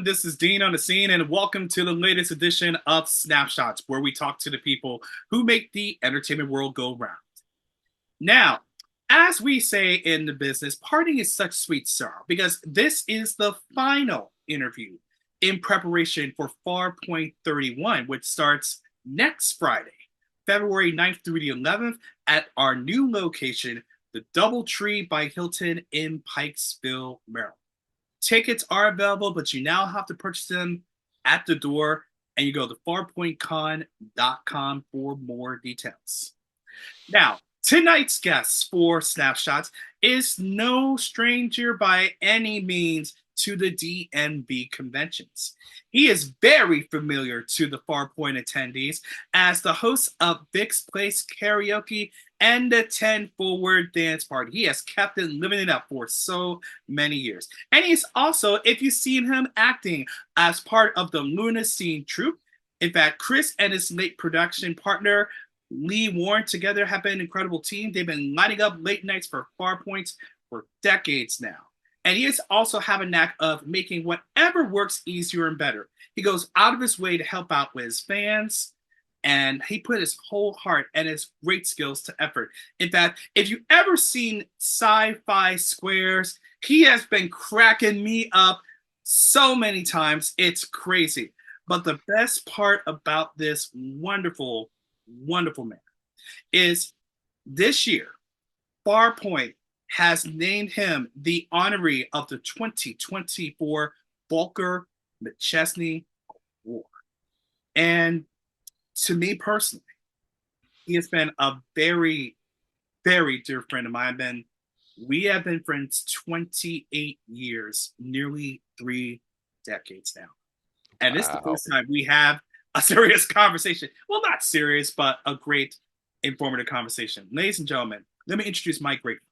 This is Dean on the scene, and welcome to the latest edition of Snapshots, where we talk to the people who make the entertainment world go round. Now, as we say in the business, parting is such sweet sorrow because this is the final interview in preparation for Farpoint 31, which starts next Friday, February 9th through the 11th, at our new location, the Doubletree by Hilton in Pikesville, Maryland. Tickets are available, but you now have to purchase them at the door, and you go to farpointcon.com for more details. Now, tonight's guest for Snapshots is no stranger by any means to the DNB conventions. He is very familiar to the Farpoint attendees as the host of Vic's Place Karaoke and the 10 Forward Dance Party. He has kept it living it up for so many years. And he's also, if you've seen him acting as part of the Luna Scene troupe, in fact, Chris and his late production partner, Lee Warren, together have been an incredible team. They've been lighting up late nights for Farpoints for decades now. And he is also have a knack of making whatever works easier and better. He goes out of his way to help out with his fans, and he put his whole heart and his great skills to effort. In fact, if you've ever seen Sci-fi Squares, he has been cracking me up so many times. It's crazy. But the best part about this wonderful, wonderful man is this year, Farpoint has named him the honoree of the 2024 Voler McChesney Award. And to me personally, he has been a very, very dear friend of mine. We have been friends 28 years, nearly 3 decades now. And this is the first time we have a serious conversation. Well, not serious, but a great informative conversation. Ladies and gentlemen, let me introduce my great friend,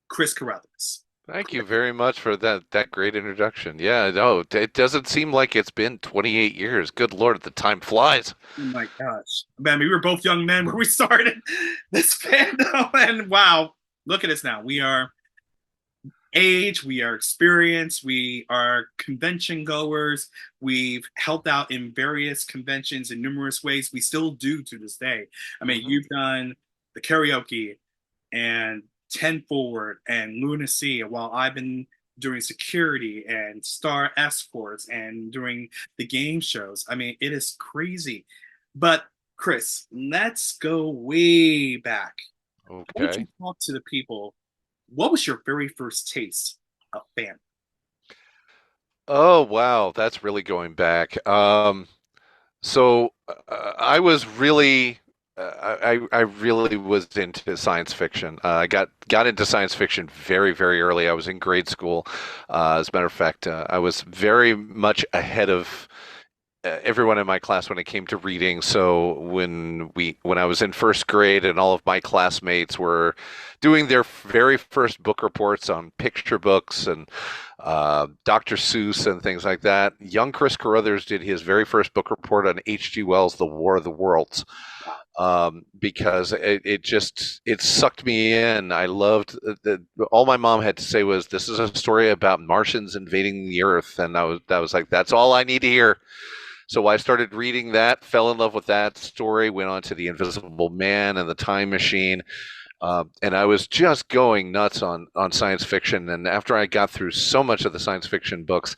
Chris Carothers. Thank you very much for that great introduction. Yeah, no, it doesn't seem like it's been 28 years. Good Lord, the time flies. Oh my gosh. Man, we were both young men when we started this fandom. And wow, look at us now. We are age, we are experienced, we are convention goers. We've helped out in various conventions in numerous ways. We still do to this day. I mean, you've done the karaoke and 10 Forward and Lunacy, while I've been doing security and star escorts and doing the game shows. I mean, it is crazy. But Chris, let's go way back. Why don't you Okay. talk to the people? What was your very first taste of fandom? Oh, wow, that's really going back. I was really, I really was into science fiction. I got into science fiction very, very early. I was in grade school. As a matter of fact, I was very much ahead of everyone in my class when it came to reading. So when I was in first grade and all of my classmates were doing their very first book reports on picture books and Dr. Seuss and things like that, young Chris Carothers did his very first book report on H.G. Wells' The War of the Worlds. Because it sucked me in. I loved all my mom had to say was, "This is a story about Martians invading the Earth," and that was like, that's all I need to hear. So I started reading that, fell in love with that story, went on to The Invisible Man and The Time Machine, and I was just going nuts on science fiction. And after I got through so much of the science fiction books,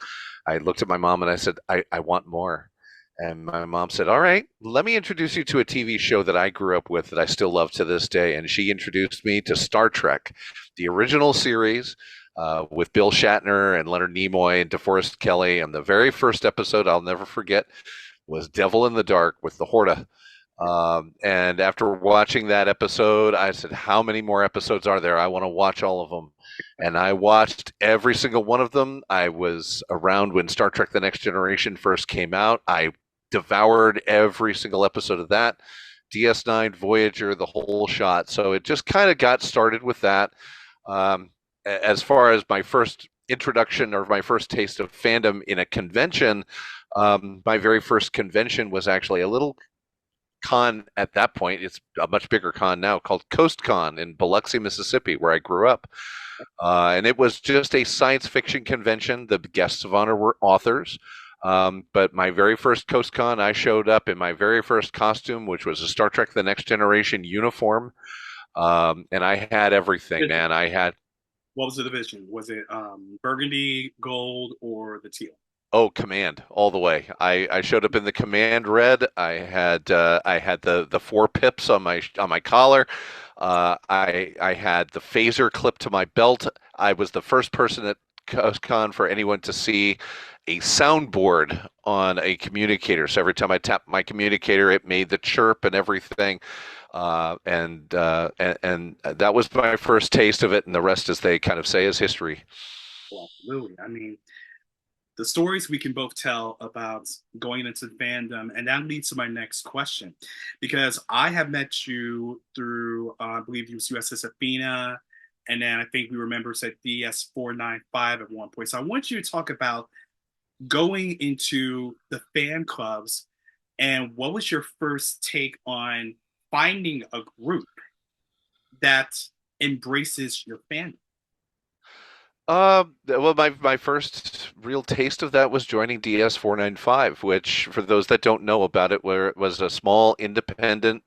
I looked at my mom and I said, I want more. And my mom said, "All right, let me introduce you to a TV show that I grew up with that I still love to this day." And she introduced me to Star Trek, the original series, with Bill Shatner and Leonard Nimoy and DeForest Kelley. And the very first episode I'll never forget was Devil in the Dark with the Horta. And after watching that episode, I said, "How many more episodes are there? I want to watch all of them." And I watched every single one of them. I was around when Star Trek The Next Generation first came out. I devoured every single episode of that. DS9, Voyager, the whole shot. So it just kind of got started with that. As far as my first introduction or my first taste of fandom in a convention, my very first convention was actually a little con at that point. It's a much bigger con now called Coast Con in Biloxi, Mississippi, where I grew up. And it was just a science fiction convention. The guests of honor were authors. But my very first CoastCon, I showed up in my very first costume, which was a Star Trek The Next Generation uniform. And I had everything, Vision. man. I had, What was the division? Was it burgundy, gold, or the teal? oh, command all the way. I showed up in the command red. I had the four pips on my collar. I had the phaser clipped to my belt. I was the first person at CoastCon for anyone to see a soundboard on a communicator. So every time I tapped my communicator, it made the chirp and everything. And that was my first taste of it, and the rest, as they kind of say, is history. Well, absolutely. I mean, the stories we can both tell about going into fandom, and that leads to my next question, because I have met you through, I believe it was USS Athena, and then I think we were members at DS495 at one point. So I want you to talk about going into the fan clubs, and what was your first take on finding a group that embraces your fandom? Well, my first real taste of that was joining DS495, which, for those that don't know about it, where it was a small independent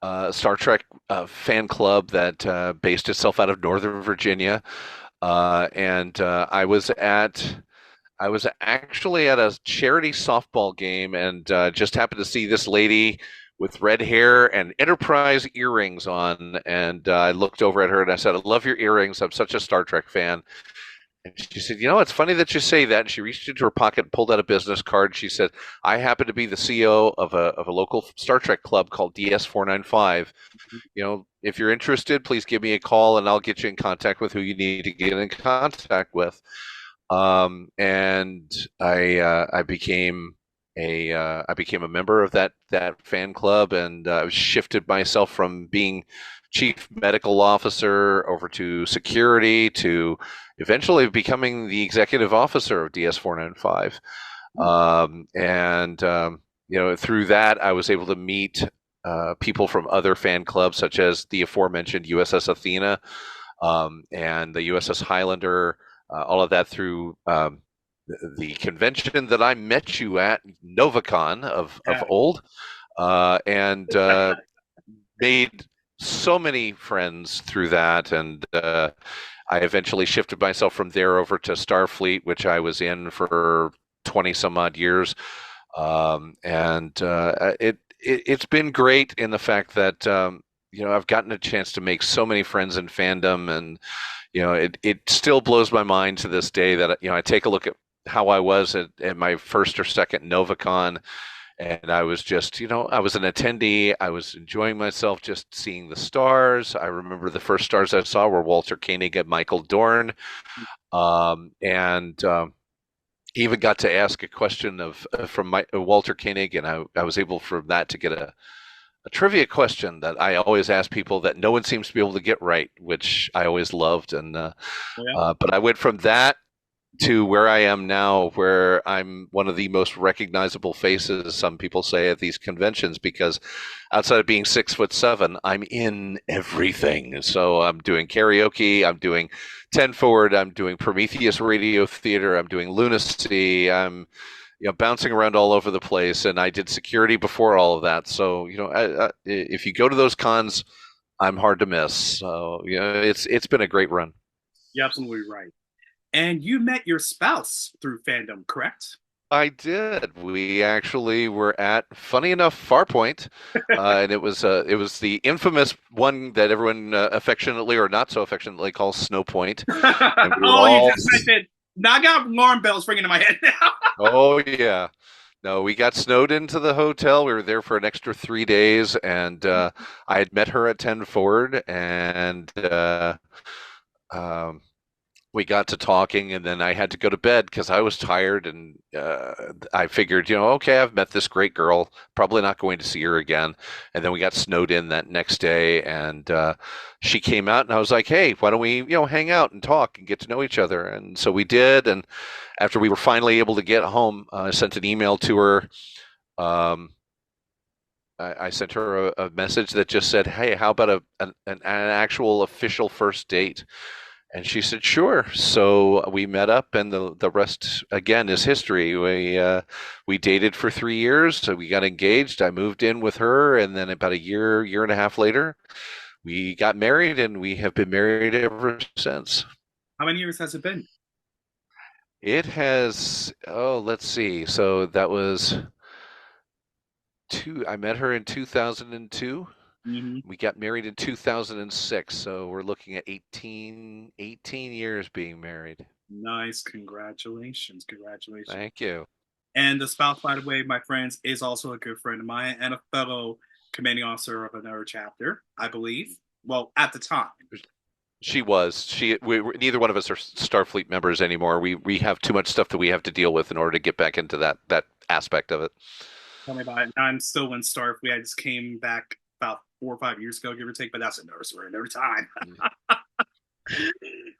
Star Trek fan club that based itself out of Northern Virginia, and I was actually at a charity softball game and just happened to see this lady with red hair and Enterprise earrings on. And I looked over at her and I said, I love your earrings. I'm such a Star Trek fan. And she said, it's funny that you say that. And she reached into her pocket and pulled out a business card. She said, I happen to be the CEO of a local Star Trek club called DS495. If you're interested, please give me a call and I'll get you in contact with who you need to get in contact with. And I became I became a member of that fan club, and I shifted myself from being chief medical officer over to security to eventually becoming the executive officer of DS495. Through that, I was able to meet people from other fan clubs, such as the aforementioned USS Athena and the USS Highlander. All of that through the convention that I met you at, NovaCon of Yeah. old, and made so many friends through that. And I eventually shifted myself from there over to Starfleet, which I was in for 20 some odd years. It's been great in the fact that I've gotten a chance to make so many friends in fandom, and it still blows my mind to this day that I take a look at how I was at my first or second NovaCon, and I was just I was an attendee. I was enjoying myself, just seeing the stars. I remember the first stars I saw were Walter Koenig and Michael Dorn, and even got to ask a question from Walter Koenig, and I was able from that to get a trivia question that I always ask people that no one seems to be able to get right, which I always loved. And Yeah. but I went from that to where I am now, where I'm one of the most recognizable faces, some people say, at these conventions, because outside of being 6'7", I'm in everything. So I'm doing karaoke, I'm doing 10 Forward, I'm doing Prometheus Radio Theater, I'm doing Lunacy, I'm bouncing around all over the place, and I did security before all of that. So if you go to those cons, I'm hard to miss. So it's been a great run. You're absolutely right. And you met your spouse through fandom, correct? I did. We actually were at, funny enough, Farpoint, and it was the infamous one that everyone affectionately or not so affectionately calls Snow Point, and we were Oh, you all. just said it. Now I got alarm bells ringing in my head now. Oh yeah. No, we got snowed into the hotel. We were there for an extra 3 days, and I had met her at 10 Forward, and um, we got to talking, and then I had to go to bed because I was tired, and I figured, okay, I've met this great girl, probably not going to see her again. And then we got snowed in that next day, and she came out, and I was like, hey, why don't we, hang out and talk and get to know each other? And so we did, and after we were finally able to get home, I sent an email to her. Um, I sent her a message that just said, hey, how about an actual official first date? And she said, "Sure." So we met up, and the rest again is history. We dated for 3 years. So we got engaged. I moved in with her, and then about a year and a half later, we got married, and we have been married ever since. How many years has it been? It has, oh, let's see. So that was I met her in 2002. Hmm. We got married in 2006. So we're looking at 18 years being married. Nice. Congratulations. Congratulations. Thank you. And the spouse, by the way, my friends, is also a good friend of mine and a fellow commanding officer of another chapter, I believe. Well, at the time. She was. Neither one of us are Starfleet members anymore. We have too much stuff that we have to deal with in order to get back into that aspect of it. Tell me about it. I'm still in Starfleet. I just came back about 4 or 5 years ago, give or take, but that's another story, another time.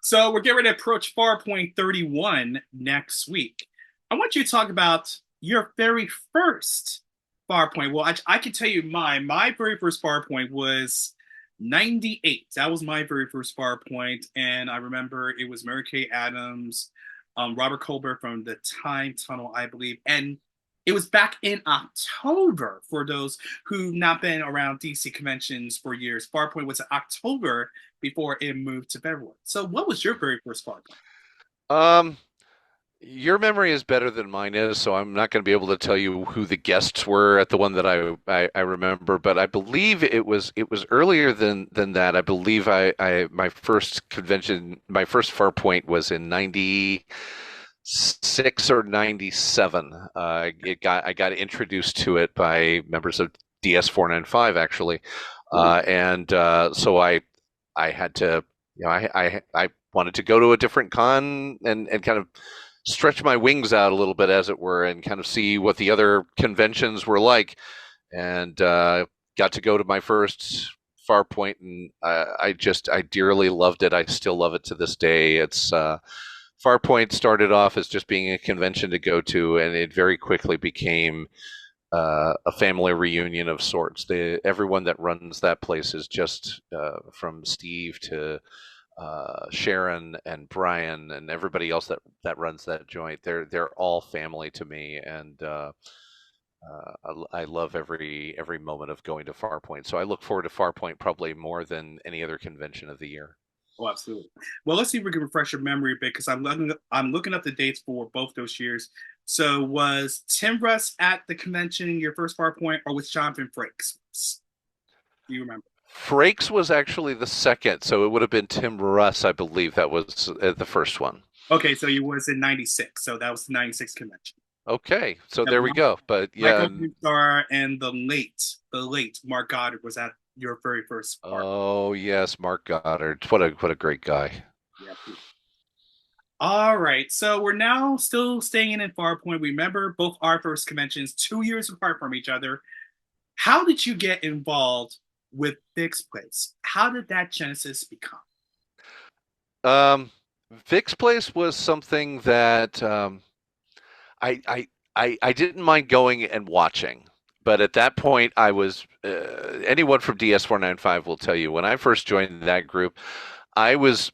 So we're getting ready to approach Farpoint 31 next week. I want you to talk about your very first Farpoint. Well, I can tell you mine. My very first Farpoint was 98. That was my very first Farpoint. And I remember it was Mary Kay Adams, Robert Colbert from the Time Tunnel, I believe. And it was back in October for those who've not been around DC conventions for years. Farpoint was in October before it moved to February. So, what was your very first Farpoint? Um, your memory is better than mine is, so I'm not going to be able to tell you who the guests were at the one that I remember. But I believe it was earlier than that. I believe I my first convention, my first Farpoint was in '96 or '97. I got introduced to it by members of DS 495 actually, and so I had to, I wanted to go to a different con and kind of stretch my wings out a little bit, as it were, and kind of see what the other conventions were like, and got to go to my first Farpoint, and I dearly loved it. I still love it to this day. It's Farpoint started off as just being a convention to go to, and it very quickly became a family reunion of sorts. Everyone that runs that place is just from Steve to Sharon and Brian and everybody else that runs that joint. They're all family to me, and I love every moment of going to Farpoint. So I look forward to Farpoint probably more than any other convention of the year. Oh, absolutely. Well, let's see if we can refresh your memory a bit because I'm looking up the dates for both those years. So, was Tim Russ at the convention your first Farpoint, or was Jonathan Frakes? Do you remember? Frakes was actually the second, so it would have been Tim Russ, I believe, that was the first one. Okay, so you was in '96, so that was the '96 convention. Okay, so And there we go. But yeah, Michael Star and the late Mark Goddard was at your very first part. oh yes, Mark Goddard. What a great guy. Yeah. All right, so we're now still staying in Farpoint. Remember both our first conventions, 2 years apart from each other. How did you get involved with Fixed Place? How did that genesis become? Um, Vic's Place was something that I, I didn't mind going and watching, but at that point, I was anyone from DS 495 will tell you when I first joined that group, I was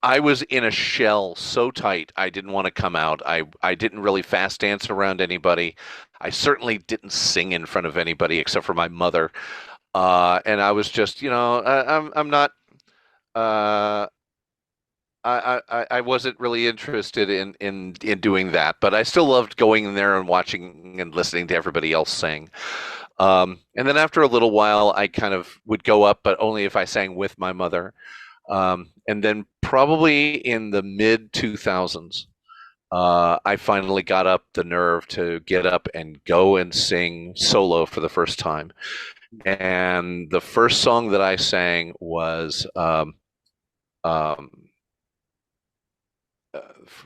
I was in a shell so tight I didn't want to come out. I didn't really fast dance around anybody. I certainly didn't sing in front of anybody except for my mother. And I was just, I'm not. Uh, I wasn't really interested in doing that, but I still loved going in there and watching and listening to everybody else sing. And then after a little while, I kind of would go up, but only if I sang with my mother. And then probably in the mid 2000s, I finally got up the nerve to get up and go and sing solo for the first time. And the first song that I sang was um,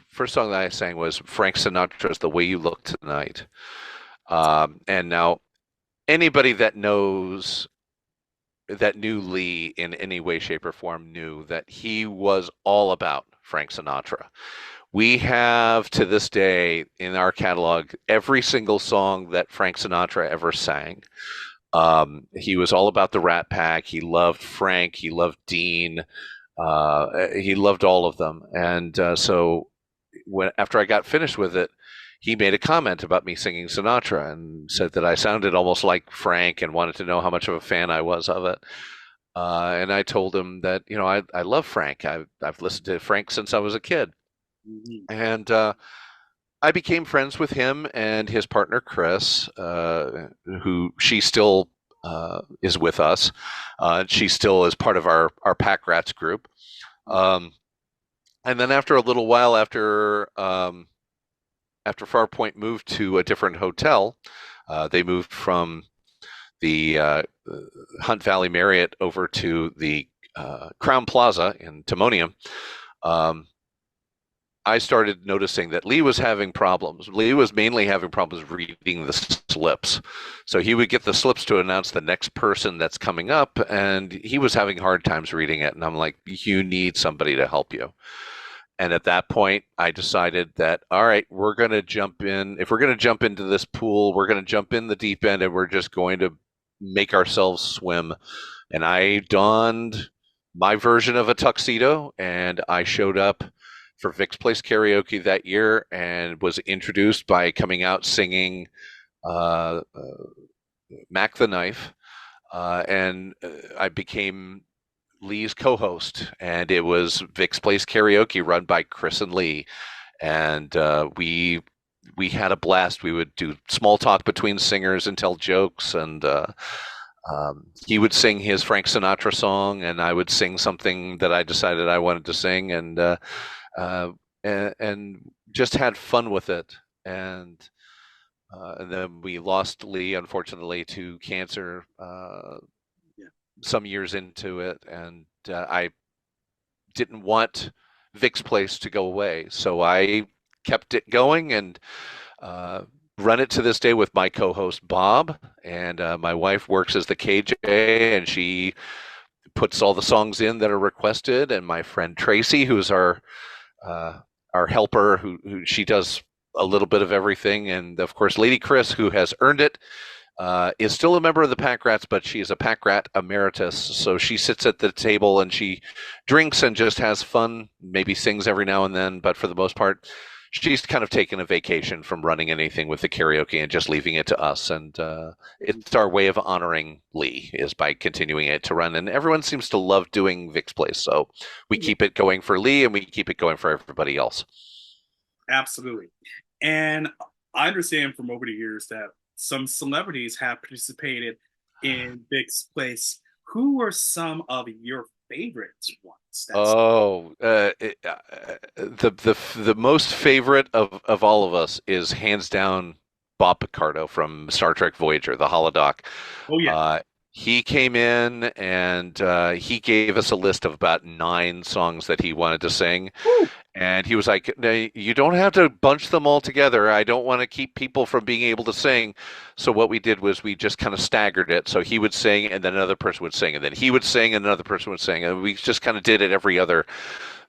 first song that I sang was Frank Sinatra's "The Way You Look Tonight." And now anybody that knew Lee in any way, shape, or form knew that he was all about Frank Sinatra. We have to this day in our catalog every single song that Frank Sinatra ever sang. He was all about the Rat Pack. He loved Frank. He loved Dean. He loved all of them, and so after I got finished with it, he made a comment about me singing Sinatra and said that I sounded almost like Frank and wanted to know how much of a fan I was of it. And I told him that I love Frank. I've listened to Frank since I was a kid, Mhm. and I became friends with him and his partner Chris, who she still is with us. She still is part of our Pack Rats group. Um, and then after a little while, after Farpoint moved to a different hotel, they moved from the Hunt Valley Marriott over to the Crown Plaza in Timonium. I started noticing that Lee was having problems. Lee was mainly having problems reading the slips. So he would get the slips to announce the next person that's coming up, and he was having hard times reading it. And I'm like, you need somebody to help you. And at that point, I decided that, all right, we're going to jump in. If we're going to jump into this pool, we're going to jump in the deep end and we're just going to make ourselves swim. And I donned my version of a tuxedo and I showed up for Vic's Place Karaoke that year and was introduced by coming out singing uh, uh, Mac the Knife. And I became Lee's co-host, and it was Vic's Place Karaoke run by Chris and Lee, and we had a blast. We would do small talk between singers and tell jokes, and he would sing his Frank Sinatra song, and I would sing something that I decided I wanted to sing, uh, and just had fun with it. And then we lost Lee, unfortunately, to cancer Yeah. some years into it, and I didn't want Vic's Place to go away, so I kept it going and uh, run it to this day with my co-host Bob, and my wife works as the KJ, and she puts all the songs in that are requested, and my friend Tracy, who's uh, our helper, who she does a little bit of everything, and of course Lady Chris, who has earned it, is still a member of the Pack Rats, but she is a Pack Rat emeritus. So she sits at the table and she drinks and just has fun, maybe sings every now and then, but for the most part, she's kind of taken a vacation from running anything with the karaoke and just leaving it to us. And it's our way of honoring Lee is by continuing it to run. And everyone seems to love doing Vic's Place. So we keep it going for Lee and we keep it going for everybody else. Absolutely. And I understand from over the years that some celebrities have participated in Vic's Place. Who were some of your favorite ones? Oh, the most favorite of all of us is hands down Bob Picardo from Star Trek Voyager, the holodoc. Oh yeah. Uh, he came in and he gave us a list of about 9 songs that he wanted to sing, Woo! and he was like, "No, you don't have to bunch them all together. I don't want to keep people from being able to sing." So what we did was we just kind of staggered it. So he would sing, and then another person would sing, and then he would sing, and another person would sing, and we just kind of did it every other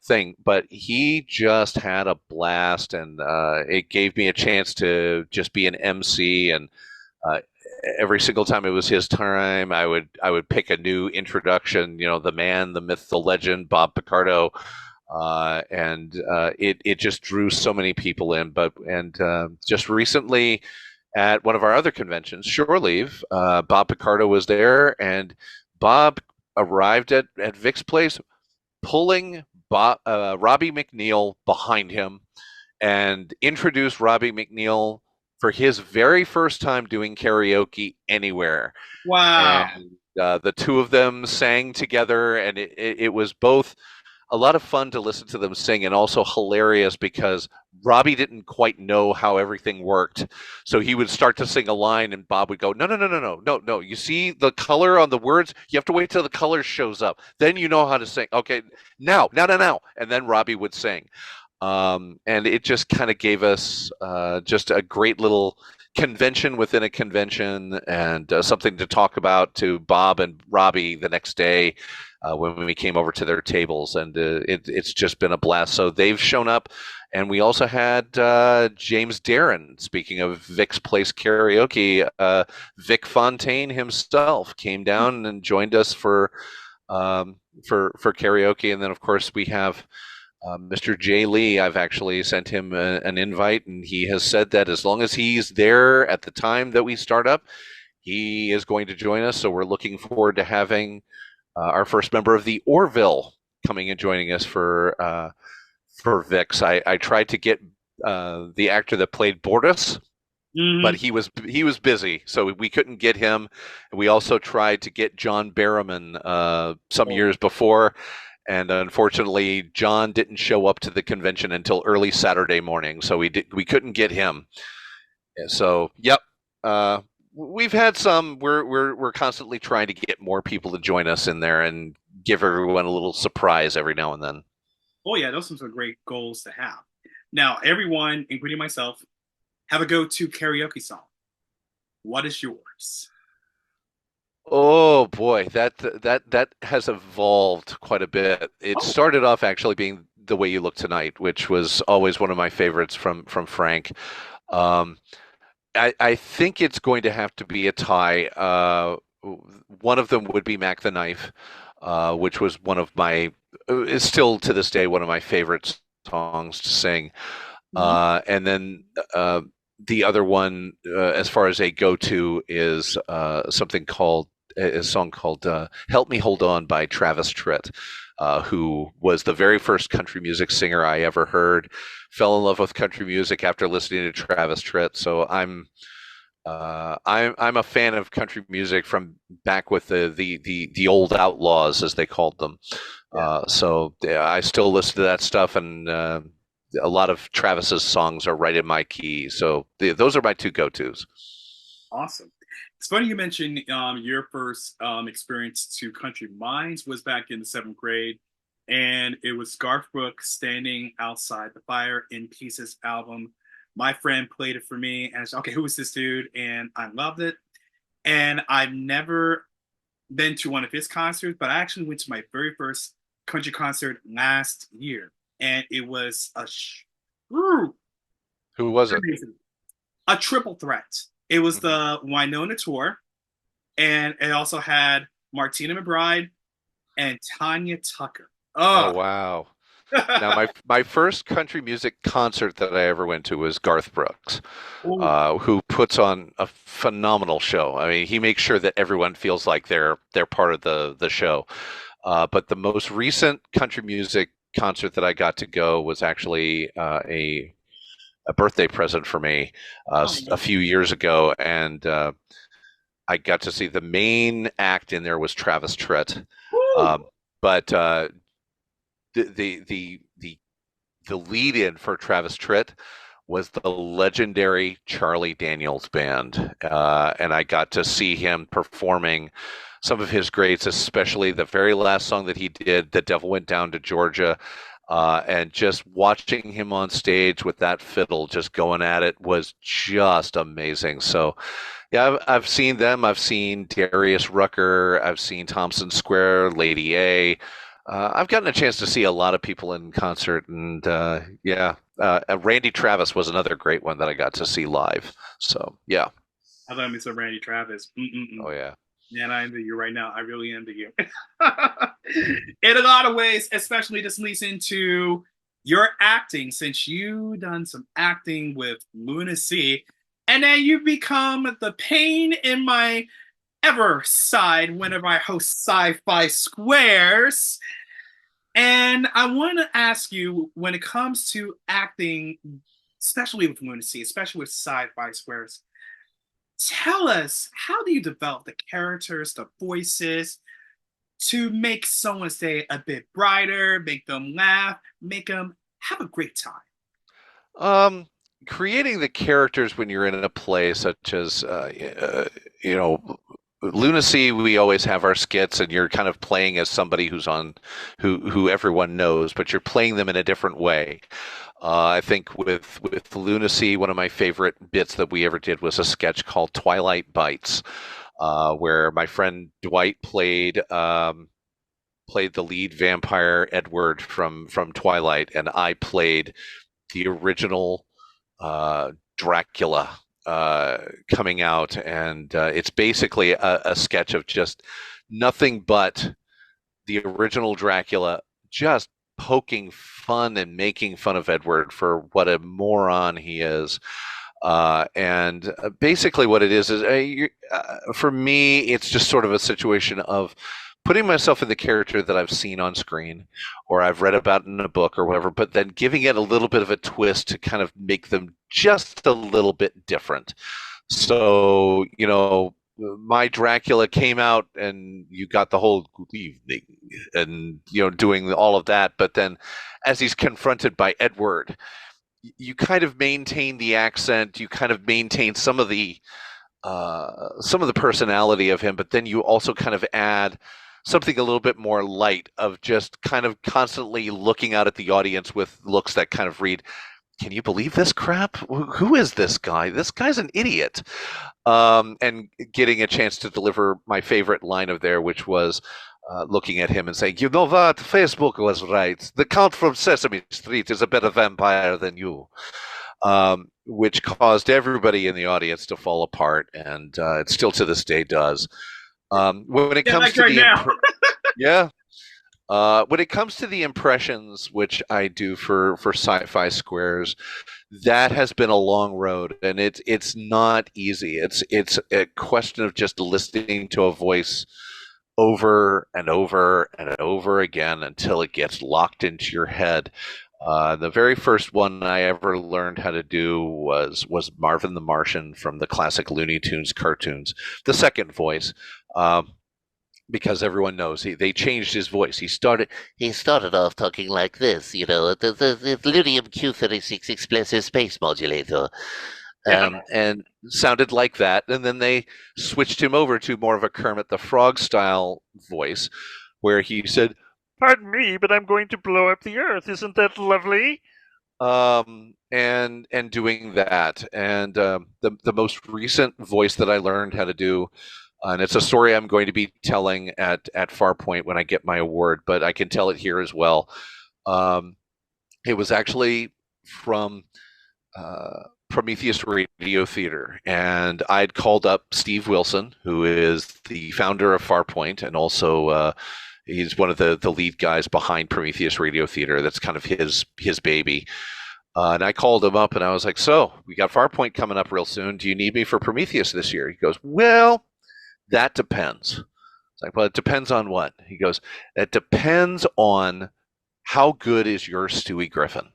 thing. But he just had a blast, and it gave me a chance to just be an MC. And uh, every single time it was his time, I would pick a new introduction. The man, the myth, the legend, Bob Picardo, and it just drew so many people in. And just recently at one of our other conventions, Shore Leave, Bob Picardo was there, and Bob arrived at Vic's Place, pulling Robbie McNeil behind him, and introduced Robbie McNeil for his very first time doing karaoke anywhere. Wow. And the two of them sang together, and it was both a lot of fun to listen to them sing and also hilarious because Robbie didn't quite know how everything worked. So he would start to sing a line and Bob would go, no, no, no, no, no, no, no. You see the color on the words? You have to wait till the color shows up. Then you know how to sing. Okay, now, now, now, now. And then Robbie would sing. And it just kind of gave us just a great little convention within a convention and something to talk about to Bob and Robbie the next day when we came over to their tables. And it's just been a blast. So they've shown up. And we also had James Darren, speaking of Vic's Place Karaoke, Vic Fontaine himself came down and joined us for for karaoke, and then of course we have Mr. Jay Lee. I've actually sent him an invite, and he has said that as long as he's there at the time that we start up, he is going to join us. So we're looking forward to having our first member of the Orville coming and joining us for Vix. I tried to get the actor that played Bortus, but Hmm. he was busy, so we couldn't get him. We also tried to get John Barrowman some Oh, years before, and unfortunately, John didn't show up to the convention until early Saturday morning, so we couldn't get him. So, yep. We've had some. We're constantly trying to get more people to join us in there and give everyone a little surprise every now and then. oh yeah, those are some great goals to have. Now, everyone, including myself, have a go-to karaoke song. What is yours? Oh boy, that has evolved quite a bit. It Oh, started off actually being The Way You Look Tonight, which was always one of my favorites from Frank. Um, I think it's going to have to be a tie. One of them would be Mac the Knife, which was one of my is still to this day one of my favorite songs to sing. mhm. And then the other one, as far as a go-to, is something called a song called "Help Me Hold On" by Travis Tritt, who was the very first country music singer I ever heard. Fell in love with country music after listening to Travis Tritt, so I'm a fan of country music from back with the old outlaws, as they called them. Yeah, So yeah, I still listen to that stuff, and a lot of Travis's songs are right in my key. So those are my two go-tos. awesome. It's funny you mentioned your first experience to country. Mine was back in the seventh grade, and it was Garth Brooks standing outside the Fire in Pieces album. My friend played it for me, and I said, "Okay, who is this dude?" And I loved it. And I've never been to one of his concerts, but I actually went to my very first country concert last year, and it was Who was it? amazing, a triple threat. It was Mhm. the Winona tour, and it also had Martina McBride and Tanya Tucker. Oh Oh, wow. Now my first country music concert that I ever went to was Garth Brooks, oh, who puts on a phenomenal show. I mean, he makes sure that everyone feels like they're part of the show. But the most recent country music concert that I got to go was actually a birthday present for me a oh, few years ago, and I got to see the main act in there was Travis Tritt, woo. um, but the, the the the the lead in for Travis Tritt was the legendary Charlie Daniels Band, and I got to see him performing some of his greats, especially the very last song that he did, "The Devil Went Down to Georgia." And just watching him on stage with that fiddle just going at it was just amazing. So, yeah, I've seen them. I've seen Darius Rucker. I've seen Thompson Square, Lady A. I've gotten a chance to see a lot of people in concert, and yeah, Randy Travis was another great one that I got to see live. So, yeah. I thought Mr. Randy Travis. Mm-mm-mm. Oh, yeah. Man, I envy you right now. I really envy you. In a lot of ways, especially this leads into your acting, since you done some acting with Lunacy, and then you become the pain in my ever side whenever I host Sci-Fi Squares. And I want to ask you, when it comes to acting, especially with Lunacy, especially with Sci-Fi Squares, tell us, how do you develop the characters, the voices, to make someone's day a bit brighter, make them laugh, make them have a great time? Um, Creating the characters when you're in a play, such as you know, Lunacy, we always have our skits, and you're kind of playing as somebody who's on, who everyone knows, but you're playing them in a different way. I think with Lunacy, one of my favorite bits that we ever did was a sketch called Twilight Bites, where my friend Dwight played the lead vampire Edward from Twilight, and I played the original Dracula coming out, and it's basically a sketch of just nothing but the original Dracula, just poking fun and making fun of Edward for what a moron he is. And basically, what it is for me, it's just sort of a situation of putting myself in the character that I've seen on screen or I've read about in a book or whatever, but then giving it a little bit of a twist to kind of make them just a little bit different. So, my Dracula came out and you got the whole good evening and, doing all of that. But then as he's confronted by Edward, you kind of maintain the accent, you kind of maintain some of the personality of him, but then you also kind of add something a little bit more light of just kind of constantly looking out at the audience with looks that kind of read, can you believe this crap? Who is this guy? This guy's an idiot. And getting a chance to deliver my favorite line of there, which was looking at him and saying, you know what? Facebook was right. The Count from Sesame Street is a better vampire than you. Which caused everybody in the audience to fall apart, and it still to this day does. When it comes to when it comes to the impressions, which I do for Sci-Fi Squares, that has been a long road, and it's not easy. It's a question of just listening to a voice over and over and over again until it gets locked into your head. The very first one I ever learned how to do was Marvin the Martian from the classic Looney Tunes cartoons. The second voice, because everyone knows they changed his voice. He started off talking like this, the Ludium Q36 Explosive Space Modulator. And sounded like that, and then they switched him over to more of a Kermit the Frog style voice, where he said, "Pardon me, but I'm going to blow up the Earth. Isn't that lovely?" And doing that, and the most recent voice that I learned how to do, and it's a story I'm going to be telling at Farpoint when I get my award, but I can tell it here as well. It was actually from Prometheus Radio Theater, and I'd called up Steve Wilson, who is the founder of Farpoint, and also he's one of the lead guys behind Prometheus Radio Theater. That's kind of his baby. And I called him up, and I was like, "So we got Farpoint coming up real soon. Do you need me for Prometheus this year?" He goes, "Well, that depends." It's like, "Well, it depends on what?" He goes, "It depends on how good is your Stewie Griffin."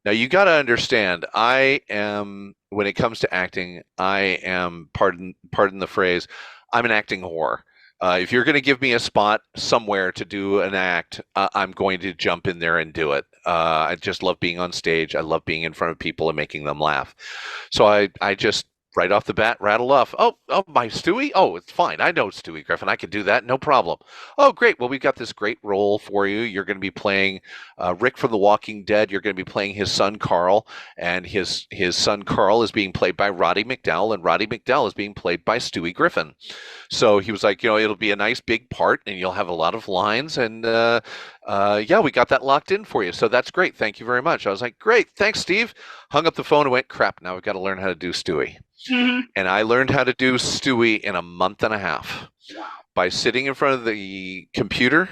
Now you got to understand, when it comes to acting, I am, pardon the phrase, I'm an acting whore. If you're going to give me a spot somewhere to do an act, I'm going to jump in there and do it. I just love being on stage. I love being in front of people and making them laugh. So I just right off the bat rattle off, oh, my Stewie? Oh, it's fine. I know Stewie Griffin. I can do that. No problem. Oh, great. Well, we've got this great role for you. You're going to be playing Rick from The Walking Dead. You're going to be playing his son, Carl, and his son, Carl, is being played by Roddy McDowall, and Roddy McDowall is being played by Stewie Griffin. So he was like, it'll be a nice big part, and you'll have a lot of lines, and yeah, we got that locked in for you. So that's great. Thank you very much. I was like, great. Thanks, Steve. Hung up the phone and went, crap, now we've got to learn how to do Stewie. Mm-hmm. And I learned how to do Stewie in a month and a half. Wow. By sitting in front of the computer,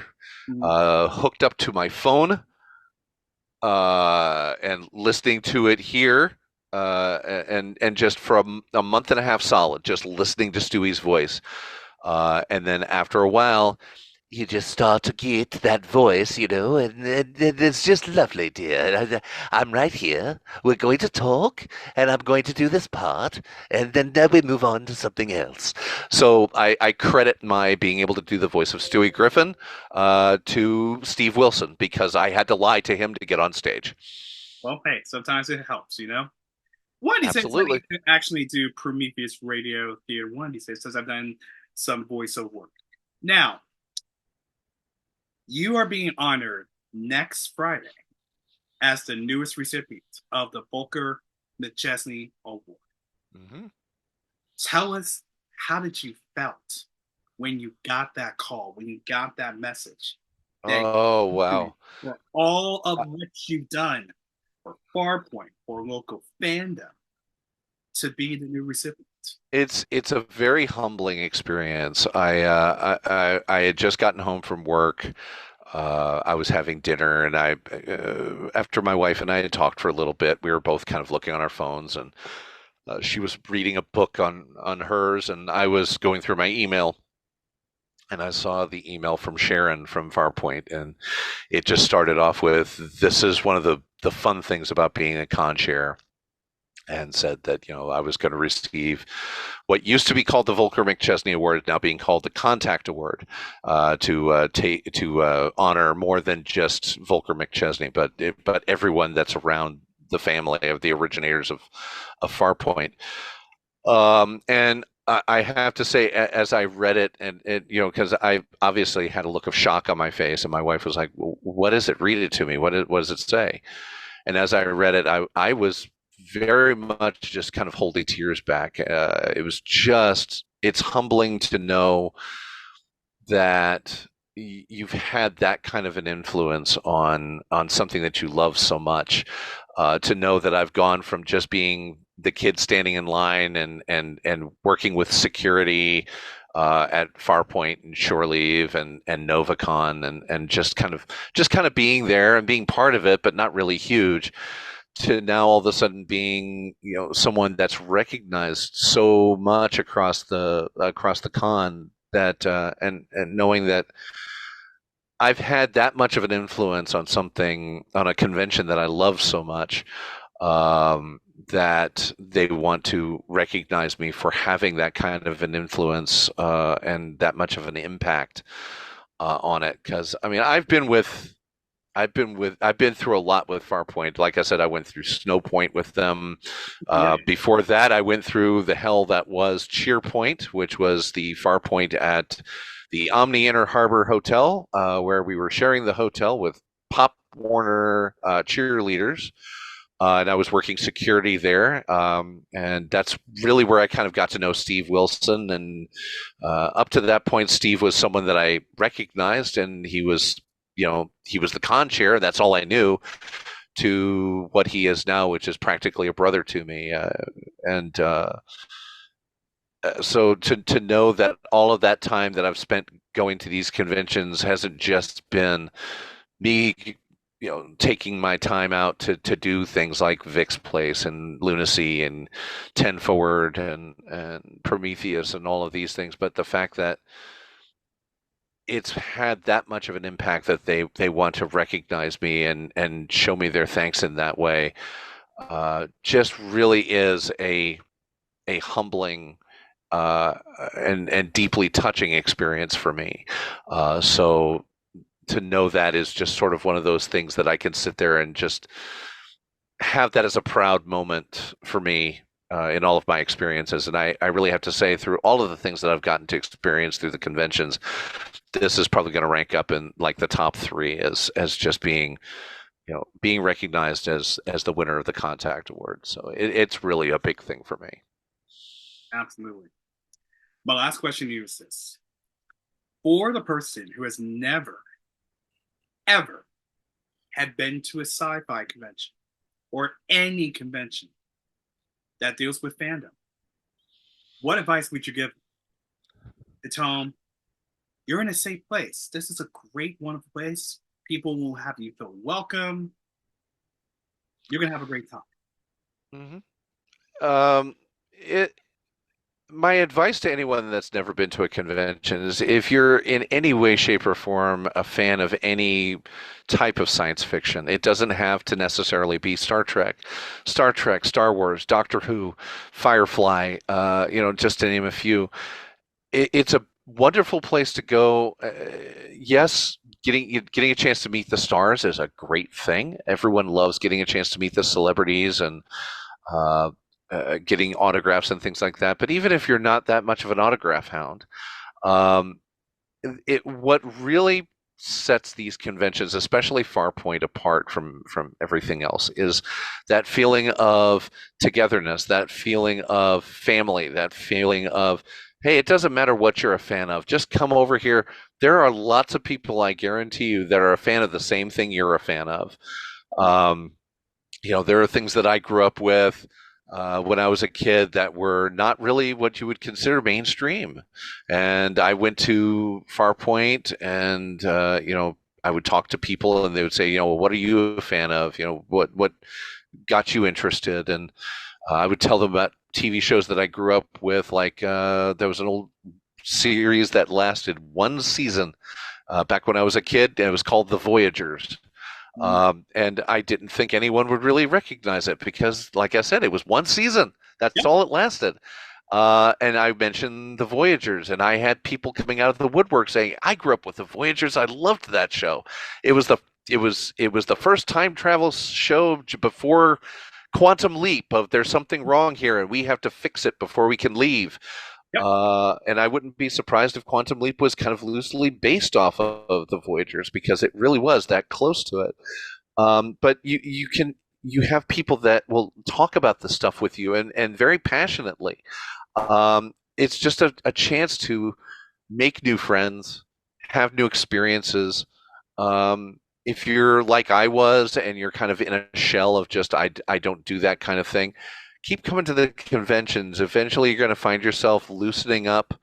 hooked up to my phone, and listening to it here, and just for a month and a half solid, just listening to Stewie's voice. And then after a while, you just start to get that voice, and it's just lovely, dear. I'm right here. We're going to talk, and I'm going to do this part, and then we move on to something else. So I credit my being able to do the voice of Stewie Griffin to Steve Wilson, because I had to lie to him to get on stage. Well, hey, sometimes it helps, One, he says he can actually do Prometheus Radio Theater. One, he says I've done some voiceover work. Now, you are being honored next Friday as the newest recipient of the Voler McChesney Award. Mm-hmm. Tell us, how did you felt when you got that call, when you got that message? Oh, wow. For all of what you've done for Farpoint, for local fandom, to be the new recipient. It's a very humbling experience. I had just gotten home from work. I was having dinner, and after my wife and I had talked for a little bit, we were both kind of looking on our phones, and she was reading a book on hers, and I was going through my email, and I saw the email from Sharon from Farpoint, and it just started off with, "This is one of the fun things about being a con chair." And said that I was going to receive what used to be called the Volker McChesney Award, now being called the Contact Award, to honor more than just Volker McChesney, but everyone that's around the family of the originators of Farpoint. And I have to say, as I read it, and because I obviously had a look of shock on my face, and my wife was like, well, "What is it? Read it to me. What does it say?" And as I read it, I was very much just kind of holding tears back. It's humbling to know that you've had that kind of an influence on something that you love so much. To know that I've gone from just being the kid standing in line and working with security at Farpoint and Shore Leave and Novacon and just kind of being there and being part of it, but not really huge, to now all of a sudden being someone that's recognized so much across the con, that and knowing that I've had that much of an influence on a convention that I love so much, that they want to recognize me for having that kind of an influence and that much of an impact on it. Because I mean, I've been through a lot with Farpoint. Like I said, I went through Snow Point with them. Before that, I went through the hell that was Cheerpoint, which was the Farpoint at the Omni Inner Harbor Hotel, where we were sharing the hotel with Pop Warner cheerleaders. And I was working security there. And that's really where I kind of got to know Steve Wilson. And up to that point, Steve was someone that I recognized, and he was the con chair. That's all I knew, to what he is now, which is practically a brother to me. So to know that all of that time that I've spent going to these conventions hasn't just been me, taking my time out to do things like Vic's Place and Lunacy and 10 Forward and Prometheus and all of these things, but the fact that it's had that much of an impact that they want to recognize me and show me their thanks in that way, just really is a humbling and deeply touching experience for me. So to know that is just sort of one of those things that I can sit there and just have that as a proud moment for me in all of my experiences. And I really have to say, through all of the things that I've gotten to experience through the conventions, this is probably going to rank up in like the top three as just being recognized as the winner of the Contact Award. So it's really a big thing for me. Absolutely. My last question to you is this: for the person who has never, ever had been to a sci-fi convention or any convention that deals with fandom, what advice would you give to tell them, you're in a safe place? This is a great, wonderful place. People will have you feel welcome. You're going to have a great time. Mm-hmm. My advice to anyone that's never been to a convention is, if you're in any way, shape, or form a fan of any type of science fiction, it doesn't have to necessarily be Star Trek, Star Wars, Doctor Who, Firefly, just to name a few. It's a wonderful place to go. Yes, getting a chance to meet the stars is a great thing. Everyone loves getting a chance to meet the celebrities and getting autographs and things like that. But even if you're not that much of an autograph hound, what really sets these conventions, especially Farpoint, apart from everything else is that feeling of togetherness, that feeling of family, that feeling of, hey, it doesn't matter what you're a fan of, just come over here. There are lots of people, I guarantee you, that are a fan of the same thing you're a fan of. There are things that I grew up with when I was a kid that were not really what you would consider mainstream. And I went to Farpoint, and I would talk to people, and they would say, what are you a fan of? What got you interested? And I would tell them about TV shows that I grew up with. Like there was an old series that lasted one season back when I was a kid, and it was called The Voyagers. And I didn't think anyone would really recognize it because, like I said, it was one season. That's Yep. all it lasted. And I mentioned the Voyagers, and I had people coming out of the woodwork saying, "I grew up with the Voyagers. I loved that show. It was the first time travel show before Quantum Leap of there's something wrong here, and we have to fix it before we can leave." Yep. And I wouldn't be surprised if Quantum Leap was kind of loosely based off of the Voyagers because it really was that close to it. But you have people that will talk about this stuff with you and very passionately. It's just a chance to make new friends, have new experiences. If you're like I was and you're kind of in a shell of just I don't do that kind of thing, keep coming to the conventions. Eventually, you're going to find yourself loosening up.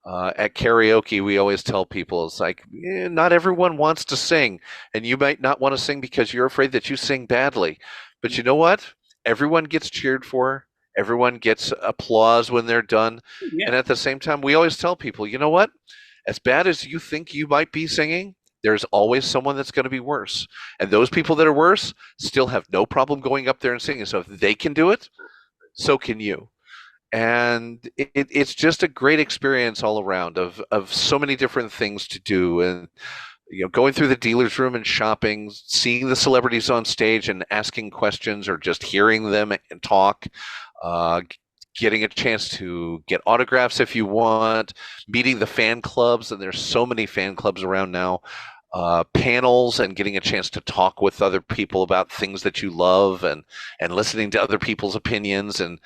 At karaoke, we always tell people it's like not everyone wants to sing, and you might not want to sing because you're afraid that you sing badly. But you know what? Everyone gets cheered for. Everyone gets applause when they're done. Yeah. And at the same time, we always tell people, you know what? As bad as you think you might be singing, there's always someone that's going to be worse. And those people that are worse still have no problem going up there and singing. So if they can do it, so can you. And it's just a great experience all around of so many different things to do. And going through the dealer's room and shopping, seeing the celebrities on stage and asking questions or just hearing them and talk, uh, getting a chance to get autographs if you want, meeting the fan clubs, and there's so many fan clubs around now, panels and getting a chance to talk with other people about things that you love and listening to other people's opinions and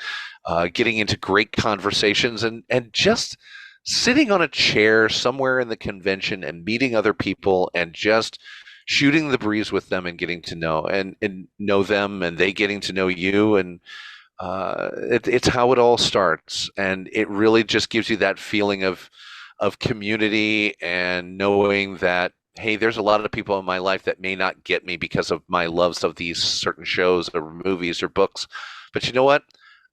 getting into great conversations and just sitting on a chair somewhere in the convention and meeting other people and just shooting the breeze with them and getting to know and know them and they getting to know you and it's how it all starts and it really just gives you that feeling of community and knowing that hey, there's a lot of people in my life that may not get me because of my loves of these certain shows or movies or books. But you know what?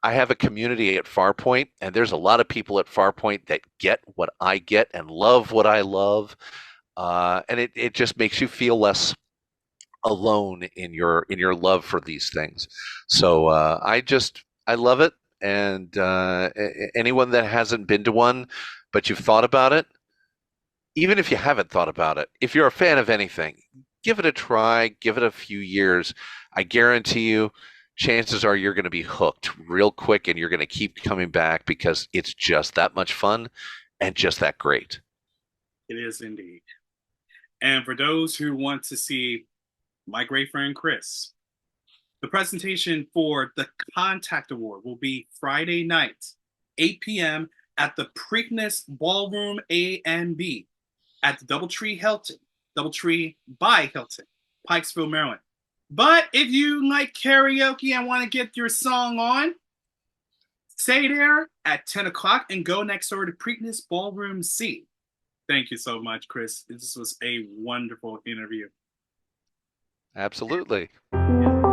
I have a community at Farpoint, and there's a lot of people at Farpoint that get what I get and love what I love. And it just makes you feel less alone in your love for these things. So I love it. And anyone that hasn't been to one, but you've thought about it, even if you haven't thought about it, if you're a fan of anything, give it a try, give it a few years. I guarantee you, chances are you're going to be hooked real quick and you're going to keep coming back because it's just that much fun and just that great. It is indeed. And for those who want to see my great friend Chris, the presentation for the Contact Award will be Friday night, 8 p.m. at the Preakness Ballroom A and B at the Doubletree Hilton, Doubletree by Hilton, Pikesville, Maryland. But if you like karaoke and want to get your song on, stay there at 10 o'clock and go next door to Preakness Ballroom C. Thank you so much, Chris. This was a wonderful interview. Absolutely. Yeah.